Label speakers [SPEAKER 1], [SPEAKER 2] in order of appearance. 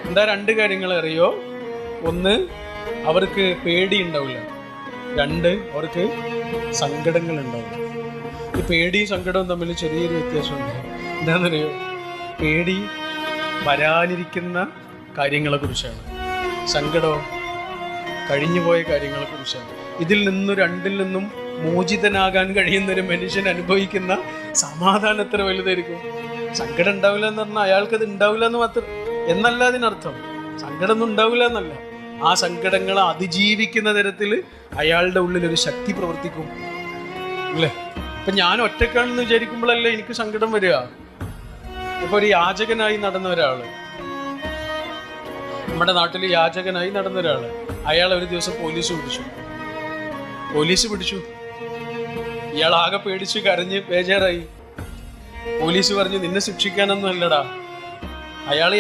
[SPEAKER 1] എന്താ രണ്ട് കാര്യങ്ങൾ അറിയോ? ഒന്ന്, അവർക്ക് പേടി ഉണ്ടാവില്ല. രണ്ട്, അവർക്ക് സങ്കടങ്ങൾ ഉണ്ടാവില്ല. ഈ പേടിയും സങ്കടവും തമ്മിൽ ചെറിയൊരു വ്യത്യാസമുണ്ട്. എന്താണെന്നറിയോ? പേടി വരാനിരിക്കുന്ന കാര്യങ്ങളെക്കുറിച്ചാണ്, സങ്കടവും കഴിഞ്ഞുപോയ കാര്യങ്ങളെക്കുറിച്ചാണ്. ഇതിൽ നിന്നും രണ്ടിൽ നിന്നും മോചിതനാകാൻ കഴിയുന്നൊരു മനുഷ്യൻ അനുഭവിക്കുന്ന സമാധാനം എത്ര വലുതായിരിക്കും. സങ്കടം ഉണ്ടാവില്ല എന്ന് പറഞ്ഞാൽ അയാൾക്കത് ഉണ്ടാവില്ല എന്ന് മാത്രം എന്നല്ല അതിനർത്ഥം. സങ്കടമൊന്നും ഉണ്ടാവില്ല എന്നല്ല, ആ സങ്കടങ്ങളെ അതിജീവിക്കുന്ന തരത്തിൽ അയാളുടെ ഉള്ളിൽ ഒരു ശക്തി പ്രവർത്തിക്കും അല്ലേ? ഇപ്പം ഞാൻ ഒറ്റക്കാണെന്ന് വിചാരിക്കുമ്പോഴല്ലേ എനിക്ക് സങ്കടം വരിക. ഇപ്പോൾ ഒരു യാചകനായി നടന്ന ഒരാൾ, നമ്മുടെ നാട്ടിൽ യാചകനായി നടന്ന ഒരാൾ, അയാൾ ഒരു ദിവസം പോലീസ് പിടിച്ചു. ഇയാൾ ആകെ പേടിച്ച് കരഞ്ഞ് ബേജാറായി. പോലീസ് പറഞ്ഞു, നിന്നെ ശിക്ഷിക്കാനൊന്നും അല്ലടാ, അയാൾ